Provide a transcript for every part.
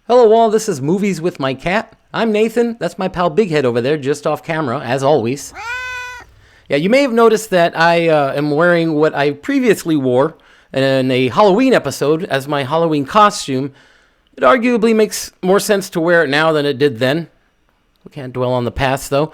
Hello all, this is Movies with my cat. I'm Nathan, that's my pal Big Head over there, just off camera, as always. Yeah, you may have noticed that I am wearing what I previously wore in a Halloween episode as my Halloween costume. It arguably makes more sense to wear it now than it did then. We can't dwell on the past, though.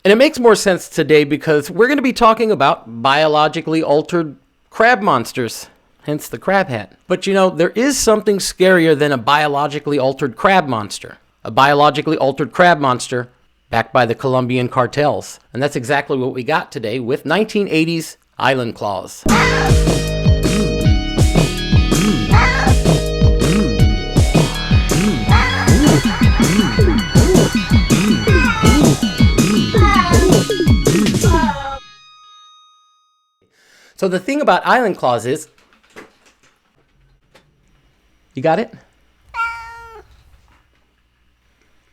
And it makes more sense today because we're going to be talking about biologically altered crab monsters. Hence the crab hat. But you know, there is something scarier than a biologically altered crab monster. A biologically altered crab monster backed by the Colombian cartels. And that's exactly what we got today with 1980s Island Claws. So the thing about Island Claws is, you got it? What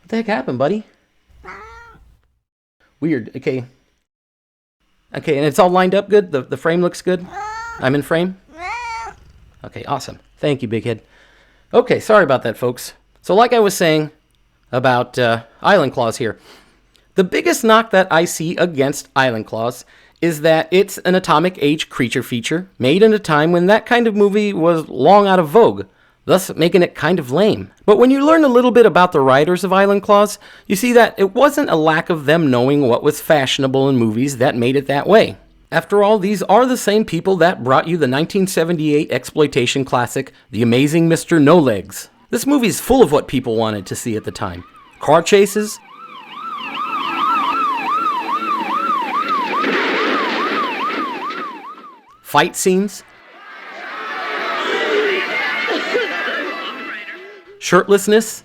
the heck happened, buddy? Weird. Okay, and it's all lined up good? The frame looks good? I'm in frame? Okay, awesome. Thank you, Big Head. Okay, sorry about that, folks. So like I was saying about Island Claws here, the biggest knock that I see against Island Claws is that it's an atomic age creature feature made in a time when that kind of movie was long out of vogue, thus making it kind of lame. But when you learn a little bit about the writers of Island Claws, you see that it wasn't a lack of them knowing what was fashionable in movies that made it that way. After all, these are the same people that brought you the 1978 exploitation classic, The Amazing Mr. No Legs. This movie's full of what people wanted to see at the time. Car chases, fight scenes, shirtlessness,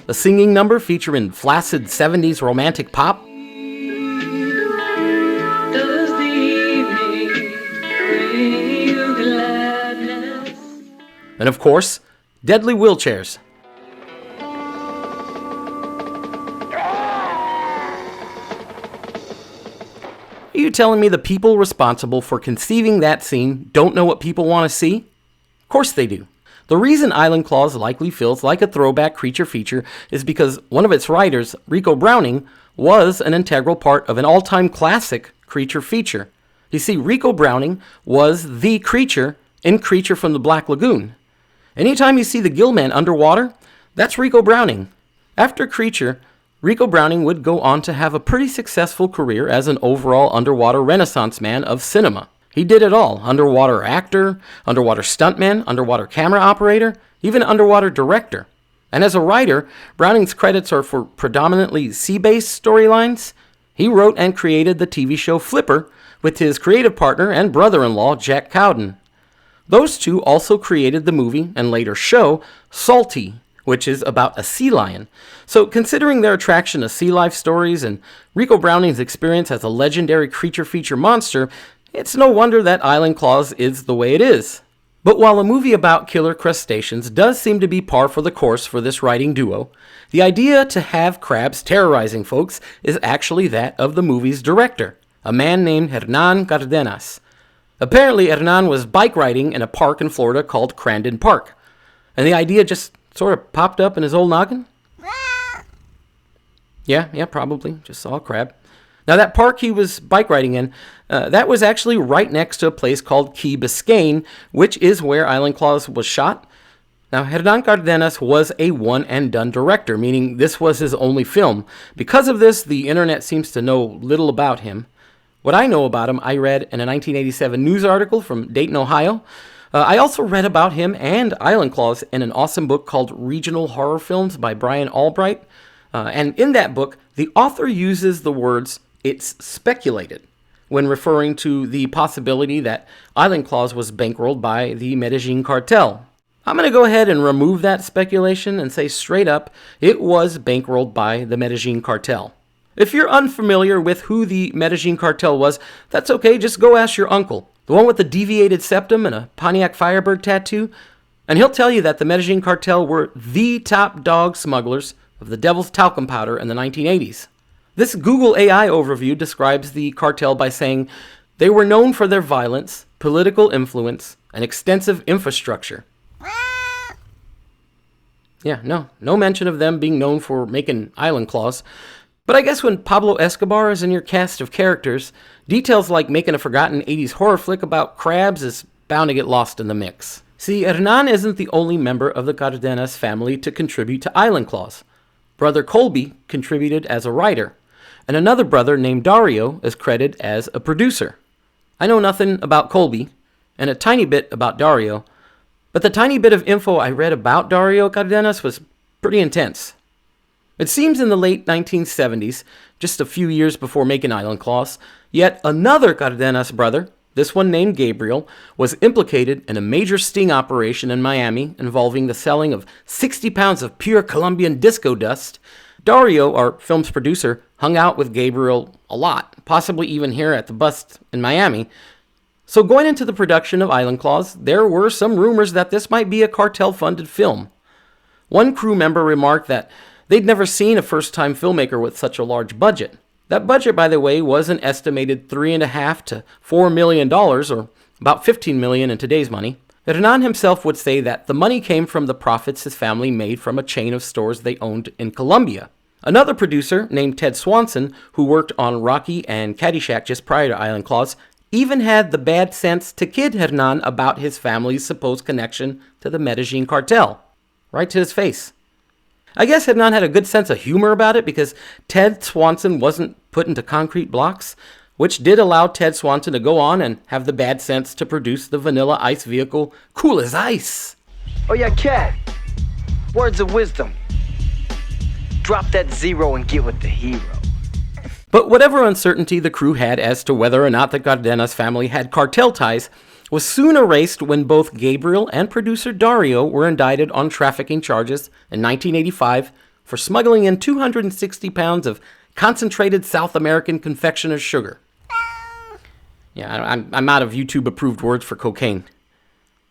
a singing number featuring flaccid 70s romantic pop, and of course, deadly wheelchairs. Are you telling me the people responsible for conceiving that scene don't know what people want to see? Of course they do. The reason Island Claws likely feels like a throwback creature feature is because one of its writers, Ricou Browning, was an integral part of an all-time classic creature feature. You see, Ricou Browning was the creature in Creature from the Black Lagoon. Anytime you see the Gillman underwater, that's Ricou Browning. After Creature, Ricou Browning would go on to have a pretty successful career as an overall underwater renaissance man of cinema. He did it all: underwater actor, underwater stuntman, underwater camera operator, even underwater director. And as a writer, Browning's credits are for predominantly sea-based storylines. He wrote and created the TV show Flipper with his creative partner and brother-in-law, Jack Cowden. Those two also created the movie and later show Salty, which is about a sea lion. So considering their attraction to sea life stories and Ricou Browning's experience as a legendary creature feature monster, it's no wonder that Island Claws is the way it is. But while a movie about killer crustaceans does seem to be par for the course for this writing duo, the idea to have crabs terrorizing folks is actually that of the movie's director, a man named Hernan Cardenas. Apparently, Hernan was bike riding in a park in Florida called Crandon Park, and the idea just sort of popped up in his old noggin? Yeah, probably. Just saw a crab. Now, that park he was bike riding in, that was actually right next to a place called Key Biscayne, which is where Island Claws was shot. Now, Hernan Cardenas was a one-and-done director, meaning this was his only film. Because of this, the internet seems to know little about him. What I know about him, I read in a 1987 news article from Dayton, Ohio. I also read about him and Island Claws in an awesome book called Regional Horror Films by Brian Albright. And in that book, the author uses the words, "it's speculated," when referring to the possibility that Island Claws was bankrolled by the Medellin cartel. I'm going to go ahead and remove that speculation and say straight up, it was bankrolled by the Medellin cartel. If you're unfamiliar with who the Medellin cartel was, that's okay, just go ask your uncle. The one with the deviated septum and a Pontiac Firebird tattoo, and he'll tell you that the Medellin cartel were the top dog smugglers of the devil's talcum powder in the 1980s. This Google AI overview describes the cartel by saying, they were known for their violence, political influence, and extensive infrastructure. Yeah, no mention of them being known for making island claws. But I guess when Pablo Escobar is in your cast of characters, details like making a forgotten 80s horror flick about crabs is bound to get lost in the mix. See, Hernan isn't the only member of the Cardenas family to contribute to island claws. Brother Colby contributed as a writer, and another brother named Dario is credited as a producer. I know nothing about Colby, and a tiny bit about Dario, but the tiny bit of info I read about Dario Cardenas was pretty intense. It seems in the late 1970s, just a few years before making Island Claws, yet another Cardenas brother, this one named Gabriel, was implicated in a major sting operation in Miami involving the selling of 60 pounds of pure Colombian disco dust. Dario, our film's producer, hung out with Gabriel a lot, possibly even here at the bust in Miami. So going into the production of Island Claws, there were some rumors that this might be a cartel-funded film. One crew member remarked that they'd never seen a first-time filmmaker with such a large budget. That budget, by the way, was an estimated $3.5 to $4 million, or about $15 million in today's money. Hernan himself would say that the money came from the profits his family made from a chain of stores they owned in Colombia. Another producer, named Ted Swanson, who worked on Rocky and Caddyshack just prior to Island Claws, even had the bad sense to kid Hernan about his family's supposed connection to the Medellin cartel. Right to his face. I guess Hernan had a good sense of humor about it because Ted Swanson wasn't put into concrete blocks, which did allow Ted Swanson to go on and have the bad sense to produce the Vanilla Ice vehicle Cool as Ice. Oh yeah, Cat. Words of wisdom. Drop that zero and get with the hero. But whatever uncertainty the crew had as to whether or not the Cardenas family had cartel ties was soon erased when both Gabriel and producer Dario were indicted on trafficking charges in 1985 for smuggling in 260 pounds of concentrated South American confectioner's sugar. Yeah, I'm out of YouTube-approved words for cocaine.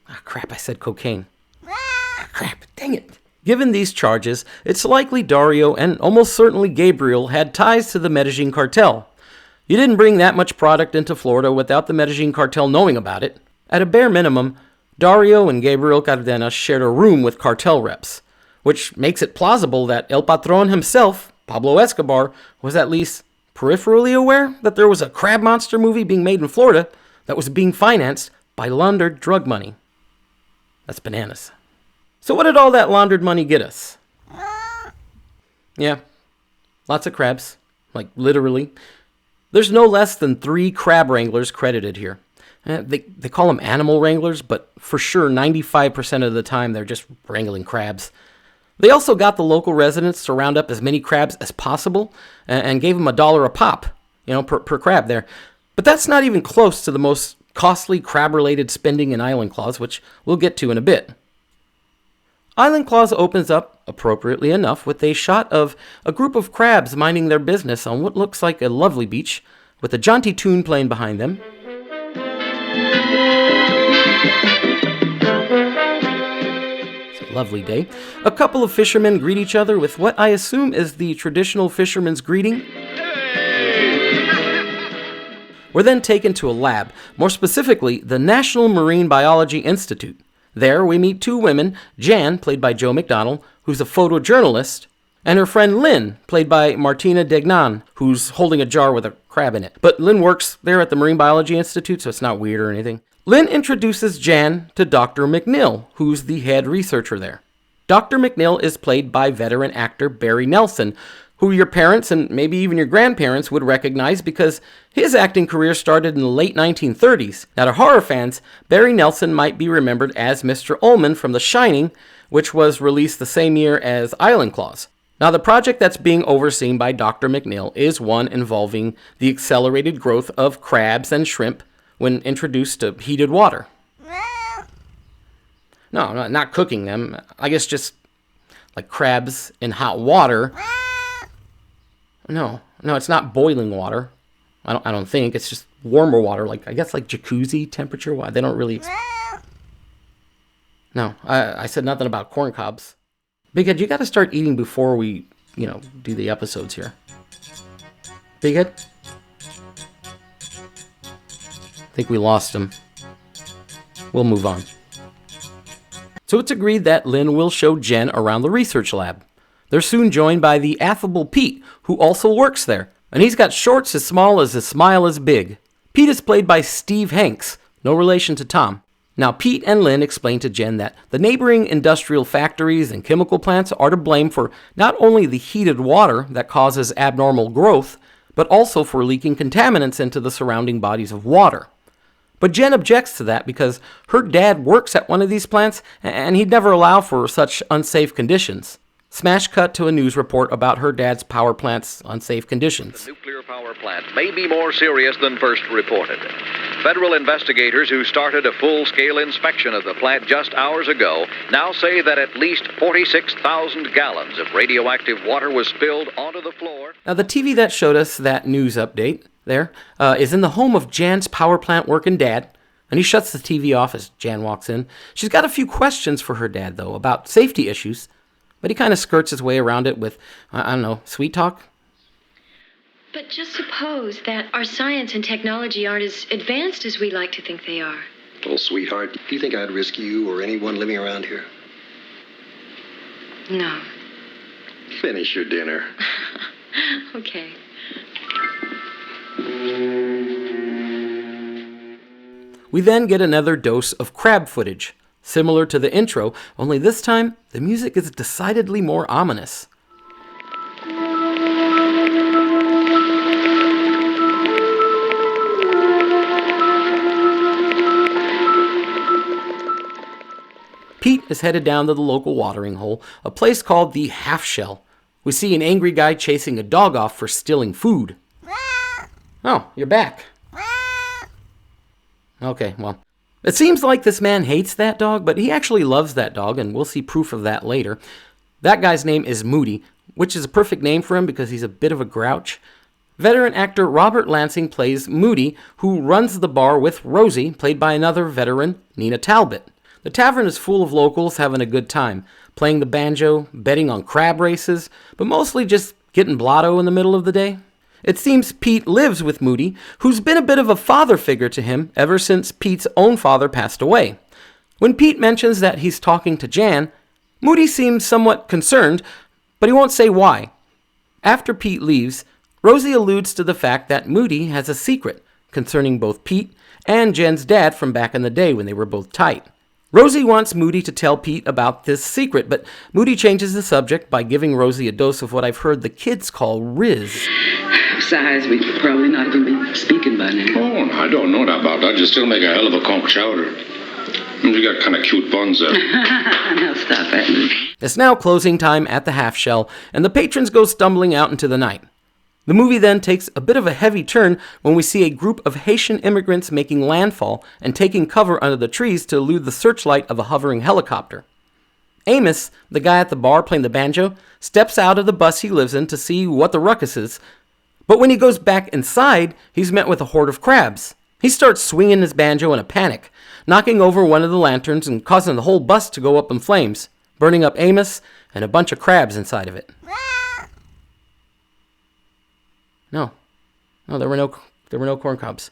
Ah, crap, I said cocaine. Ah, crap, dang it. Given these charges, it's likely Dario and almost certainly Gabriel had ties to the Medellin cartel. You didn't bring that much product into Florida without the Medellin cartel knowing about it. At a bare minimum, Dario and Gabriel Cardenas shared a room with cartel reps, which makes it plausible that El Patron himself, Pablo Escobar, was at least peripherally aware that there was a crab monster movie being made in Florida that was being financed by laundered drug money. That's bananas. So what did all that laundered money get us? Yeah, lots of crabs, like literally. There's no less than 3 crab wranglers credited here. They call them animal wranglers, but for sure 95% of the time they're just wrangling crabs. They also got the local residents to round up as many crabs as possible and gave them $1 a pop, per crab there. But that's not even close to the most costly crab-related spending in Island Claws, which we'll get to in a bit. Island Claws opens up, appropriately enough, with a shot of a group of crabs minding their business on what looks like a lovely beach, with a jaunty tune playing behind them. It's a lovely day. A couple of fishermen greet each other with what I assume is the traditional fisherman's greeting. We're then taken to a lab, more specifically, the National Marine Biology Institute. There, we meet 2 women, Jan, played by Joe McDonnell, who's a photojournalist, and her friend Lynn, played by Martina Degnan, who's holding a jar with a crab in it. But Lynn works there at the Marine Biology Institute, so it's not weird or anything. Lynn introduces Jan to Dr. McNeil, who's the head researcher there. Dr. McNeil is played by veteran actor Barry Nelson, who your parents and maybe even your grandparents would recognize because his acting career started in the late 1930s. Now, to horror fans, Barry Nelson might be remembered as Mr. Ullman from The Shining, which was released the same year as Island Claws. Now, the project that's being overseen by Dr. McNeil is one involving the accelerated growth of crabs and shrimp when introduced to heated water. No, not cooking them. I guess just like crabs in hot water. No, it's not boiling water. I don't think. It's just warmer water, like jacuzzi temperature. Why they don't really. No, I said nothing about corn cobs. Big Head, you got to start eating before we, do the episodes here. Big Head? I think we lost him. we'll move on. So it's agreed that Lynn will show Jen around the research lab. They're soon joined by the affable Pete, who also works there, and he's got shorts as small as his smile is big. Pete is played by Steve Hanks, no relation to Tom. Now, Pete and Lynn explain to Jen that the neighboring industrial factories and chemical plants are to blame for not only the heated water that causes abnormal growth, but also for leaking contaminants into the surrounding bodies of water. But Jen objects to that because her dad works at one of these plants and he'd never allow for such unsafe conditions. Smash cut to a news report about her dad's power plant's unsafe conditions. The nuclear power plant may be more serious than first reported. Federal investigators who started a full-scale inspection of the plant just hours ago now say that at least 46,000 gallons of radioactive water was spilled onto the floor. Now, the TV that showed us that news update there is in the home of Jan's power plant working dad, and he shuts the TV off as Jan walks in. She's got a few questions for her dad, though, about safety issues, but he kind of skirts his way around it with, sweet talk. But just suppose that our science and technology aren't as advanced as we like to think they are. Well, sweetheart, do you think I'd risk you or anyone living around here? No. Finish your dinner. Okay. We then get another dose of crab footage, similar to the intro, only this time the music is decidedly more ominous. Pete is headed down to the local watering hole, a place called the Half Shell. We see an angry guy chasing a dog off for stealing food. Oh, you're back. Okay, well, it seems like this man hates that dog, but he actually loves that dog, and we'll see proof of that later. That guy's name is Moody, which is a perfect name for him because he's a bit of a grouch. Veteran actor Robert Lansing plays Moody, who runs the bar with Rosie, played by another veteran, Nina Talbot. The tavern is full of locals having a good time, playing the banjo, betting on crab races, but mostly just getting blotto in the middle of the day. It seems Pete lives with Moody, who's been a bit of a father figure to him ever since Pete's own father passed away. When Pete mentions that he's talking to Jan, Moody seems somewhat concerned, but he won't say why. After Pete leaves, Rosie alludes to the fact that Moody has a secret concerning both Pete and Jen's dad from back in the day when they were both tight. Rosie wants Moody to tell Pete about this secret, but Moody changes the subject by giving Rosie a dose of what I've heard the kids call Riz. Besides, we could probably not even be speaking by now. Oh, I don't know about that. You still make a hell of a conch chowder. And you got kind of cute buns there. Now stop that. It's now closing time at the Half Shell, and the patrons go stumbling out into the night. The movie then takes a bit of a heavy turn when we see a group of Haitian immigrants making landfall and taking cover under the trees to elude the searchlight of a hovering helicopter. Amos, the guy at the bar playing the banjo, steps out of the bus he lives in to see what the ruckus is. But when he goes back inside, he's met with a horde of crabs. He starts swinging his banjo in a panic, knocking over one of the lanterns and causing the whole bus to go up in flames, burning up Amos and a bunch of crabs inside of it. No, there were no corn cobs.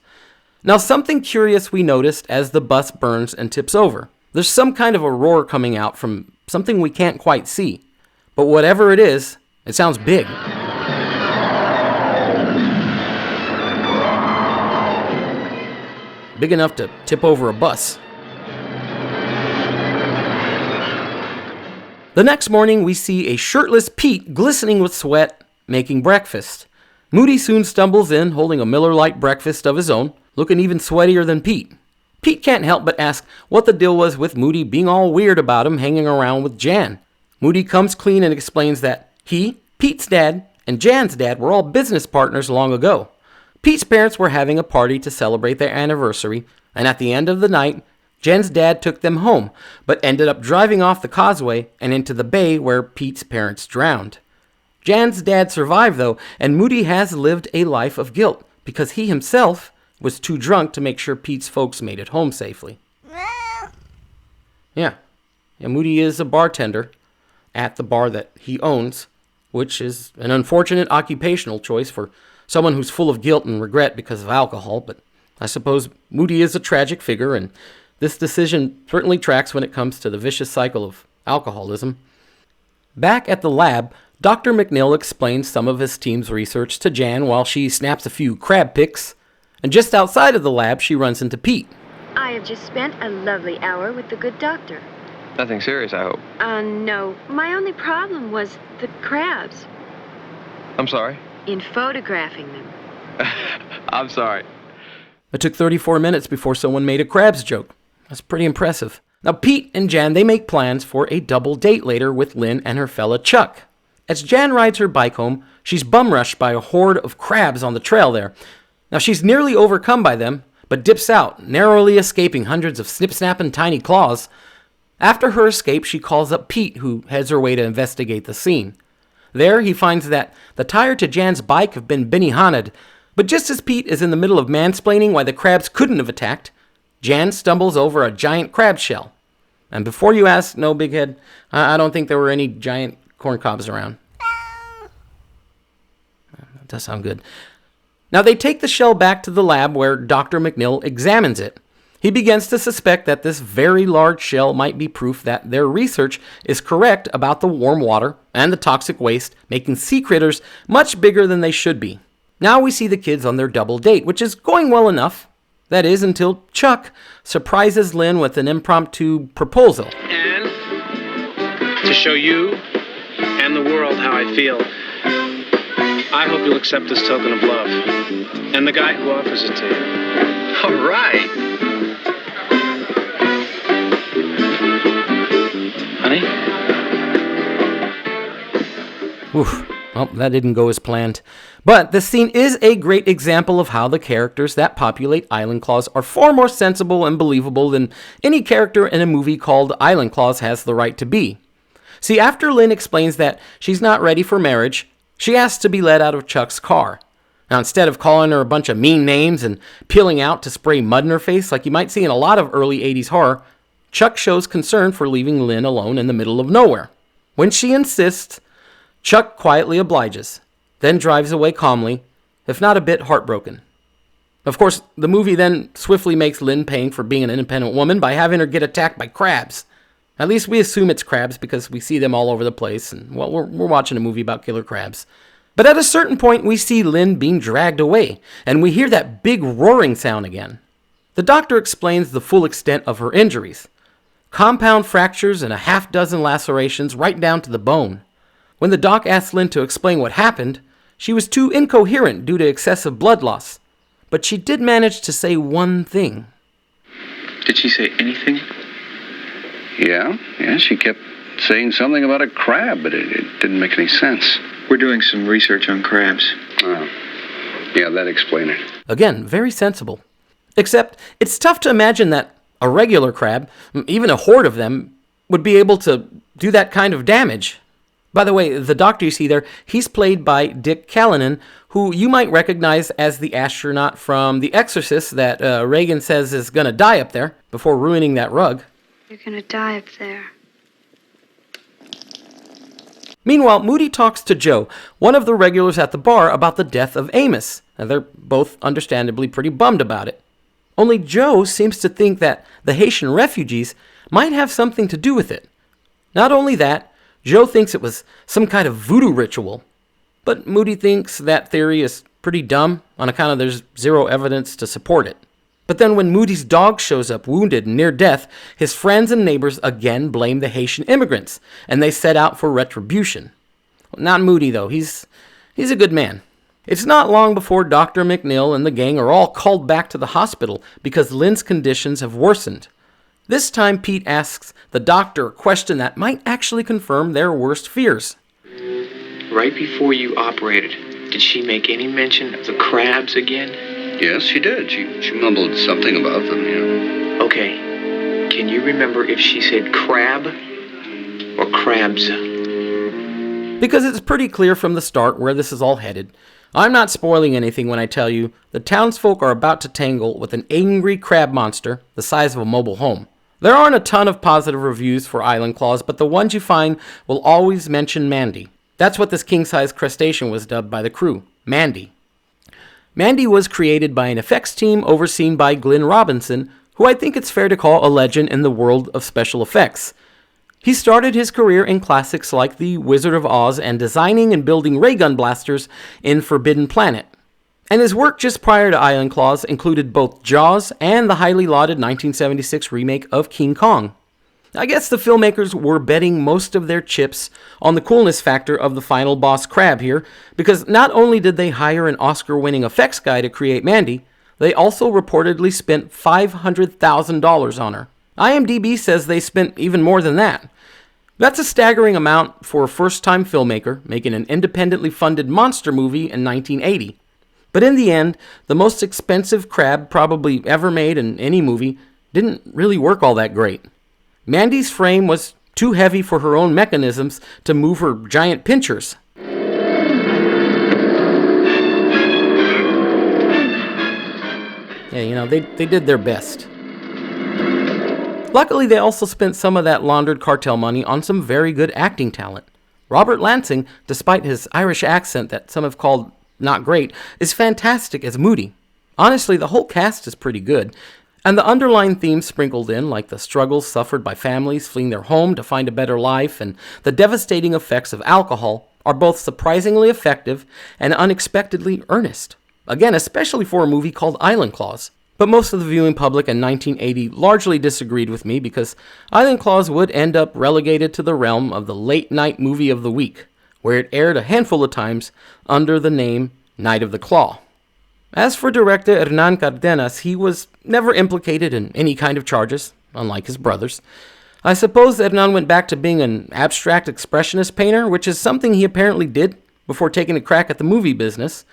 Now, something curious we noticed as the bus burns and tips over. There's some kind of a roar coming out from something we can't quite see. But whatever it is, it sounds big. Big enough to tip over a bus. The next morning, we see a shirtless Pete glistening with sweat, making breakfast. Moody soon stumbles in, holding a Miller Lite breakfast of his own, looking even sweatier than Pete. Pete can't help but ask what the deal was with Moody being all weird about him hanging around with Jan. Moody comes clean and explains that he, Pete's dad, and Jan's dad were all business partners long ago. Pete's parents were having a party to celebrate their anniversary, and at the end of the night, Jen's dad took them home, but ended up driving off the causeway and into the bay where Pete's parents drowned. Jan's dad survived, though, and Moody has lived a life of guilt because he himself was too drunk to make sure Pete's folks made it home safely. Yeah, Moody is a bartender at the bar that he owns, which is an unfortunate occupational choice for someone who's full of guilt and regret because of alcohol, but I suppose Moody is a tragic figure, and This decision certainly tracks when it comes to the vicious cycle of alcoholism. Back at the lab, Dr. McNeil explains some of his team's research to Jan while she snaps a few crab pics. And just outside of the lab, she runs into Pete. I have just spent a lovely hour with the good doctor. Nothing serious, I hope. No. My only problem was the crabs. I'm sorry? In photographing them. I'm sorry. It took 34 minutes before someone made a crabs joke. That's pretty impressive. Now, Pete and Jan, they make plans for a double date later with Lynn and her fella Chuck. As Jan rides her bike home, she's bum-rushed by a horde of crabs on the trail there. Now, she's nearly overcome by them, but dips out, narrowly escaping hundreds of snip-snapping tiny claws. After her escape, she calls up Pete, who heads her way to investigate the scene. There, he finds that the tire to Jan's bike have been Benihanaed, but just as Pete is in the middle of mansplaining why the crabs couldn't have attacked, Jan stumbles over a giant crab shell. And before you ask, no, big head, I don't think there were any giant corn cobs around. That does sound good. Now they take the shell back to the lab where Dr. McNeil examines it. He begins to suspect that this very large shell might be proof that their research is correct about the warm water and the toxic waste, making sea critters much bigger than they should be. Now we see the kids on their double date, which is going well enough. That is, until Chuck surprises Lynn with an impromptu proposal. And to show you and the world how I feel, I hope you'll accept this token of love. And the guy who offers it to you. All right. Honey? Oof. Well, that didn't go as planned. But this scene is a great example of how the characters that populate Island Claws are far more sensible and believable than any character in a movie called Island Claws has the right to be. See, after Lynn explains that she's not ready for marriage, she asks to be let out of Chuck's car. Now, instead of calling her a bunch of mean names and peeling out to spray mud in her face like you might see in a lot of early 80s horror, Chuck shows concern for leaving Lynn alone in the middle of nowhere. When she insists, Chuck quietly obliges, then drives away calmly, if not a bit heartbroken. Of course, the movie then swiftly makes Lynn paying for being an independent woman by having her get attacked by crabs. At least we assume it's crabs because we see them all over the place, and well, we're watching a movie about killer crabs. But at a certain point, we see Lynn being dragged away, and we hear that big roaring sound again. The doctor explains the full extent of her injuries. Compound fractures and a half-dozen lacerations right down to the bone. When the doc asked Lynn to explain what happened, she was too incoherent due to excessive blood loss. But she did manage to say one thing. Did she say anything? Yeah, she kept saying something about a crab, but it didn't make any sense. We're doing some research on crabs. Oh, yeah, that'd explain it. Again, very sensible. Except, it's tough to imagine that a regular crab, even a horde of them, would be able to do that kind of damage. By the way, the doctor you see there, he's played by Dick Callanan, who you might recognize as the astronaut from The Exorcist that Reagan says is going to die up there before ruining that rug. You're gonna die up there. Meanwhile, Moody talks to Joe, one of the regulars at the bar, about the death of Amos, and they're both understandably pretty bummed about it. Only Joe seems to think that the Haitian refugees might have something to do with it. Not only that, Joe thinks it was some kind of voodoo ritual, but Moody thinks that theory is pretty dumb on account of there's zero evidence to support it. But then when Moody's dog shows up wounded and near death, his friends and neighbors again blame the Haitian immigrants, and they set out for retribution. Not Moody, though. He's a good man. It's not long before Dr. McNeil and the gang are all called back to the hospital because Lynn's conditions have worsened. This time, Pete asks the doctor a question that might actually confirm their worst fears. Right before you operated, did she make any mention of the crabs again? Yes, she did. She mumbled something about them, yeah. Okay. Can you remember if she said crab or crabs? Because it's pretty clear from the start where this is all headed. I'm not spoiling anything when I tell you the townsfolk are about to tangle with an angry crab monster the size of a mobile home. There aren't a ton of positive reviews for Island Claws, but the ones you find will always mention Mandy. That's what this king-size crustacean was dubbed by the crew, Mandy. Mandy was created by an effects team overseen by Glenn Robinson, who who I think it's fair to call a legend in the world of special effects. He started his career in classics like The Wizard of Oz and designing and building ray gun blasters in Forbidden Planet. And his work just prior to Island Claws included both Jaws and the highly lauded 1976 remake of King Kong. I guess the filmmakers were betting most of their chips on the coolness factor of the final boss crab here, because not only did they hire an Oscar-winning effects guy to create Mandy, they also reportedly spent $500,000 on her. IMDb says they spent even more than that. That's a staggering amount for a first-time filmmaker making an independently funded monster movie in 1980. But in the end, the most expensive crab probably ever made in any movie didn't really work all that great. Mandy's frame was too heavy for her own mechanisms to move her giant pinchers. Yeah, they did their best. Luckily, they also spent some of that laundered cartel money on some very good acting talent. Robert Lansing, despite his Irish accent that some have called not great, is fantastic as Moody. Honestly, the whole cast is pretty good. And the underlying themes sprinkled in, like the struggles suffered by families fleeing their home to find a better life and the devastating effects of alcohol, are both surprisingly effective and unexpectedly earnest. Again, especially for a movie called Island Claws. But most of the viewing public in 1980 largely disagreed with me because Island Claws would end up relegated to the realm of the late-night movie of the week, where it aired a handful of times under the name Night of the Claw. As for director Hernan Cardenas, he was never implicated in any kind of charges, unlike his brothers. I suppose Hernan went back to being an abstract expressionist painter, which is something he apparently did before taking a crack at the movie business.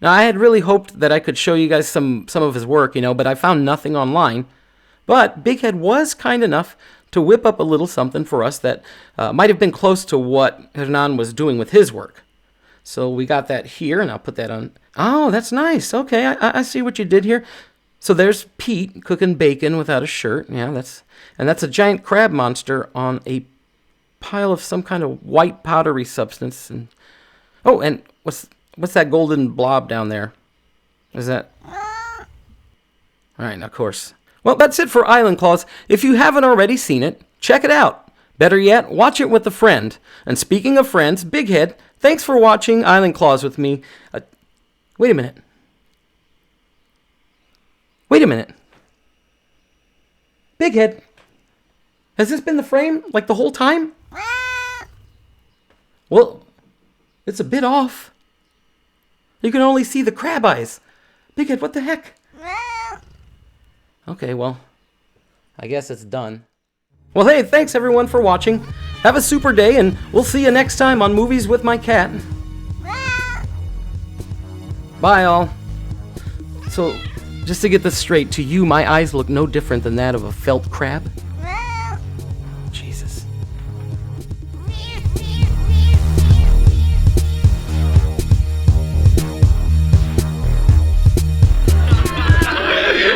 Now, I had really hoped that I could show you guys some of his work, but I found nothing online. But Big Head was kind enough to whip up a little something for us that might have been close to what Hernan was doing with his work. So we got that here, and I'll put that on. Oh, that's nice. Okay, I see what you did here. So there's Pete cooking bacon without a shirt. Yeah, that's a giant crab monster on a pile of some kind of white powdery substance. And what's that golden blob down there? Is that? All right, of course. Well, that's it for Island Claws. If you haven't already seen it, check it out. Better yet, watch it with a friend. And speaking of friends, Big Head, thanks for watching Island Claws with me. Wait a minute. Big Head, has this been the frame, like the whole time? Well, it's a bit off. You can only see the crab eyes. Big Head, what the heck? Okay, well, I guess it's done. Well, hey, thanks everyone for watching. Have a super day, and we'll see you next time on Movies with My Cat. Bye, all. So, just to get this straight, to you, my eyes look no different than that of a felt crab? Jesus.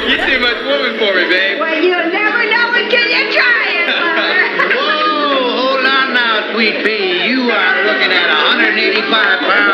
You're too much woman for me, babe. Well, you'll never know until you try it, Mother. Whoa, hold on now, sweet pea. You are looking at 185 pounds.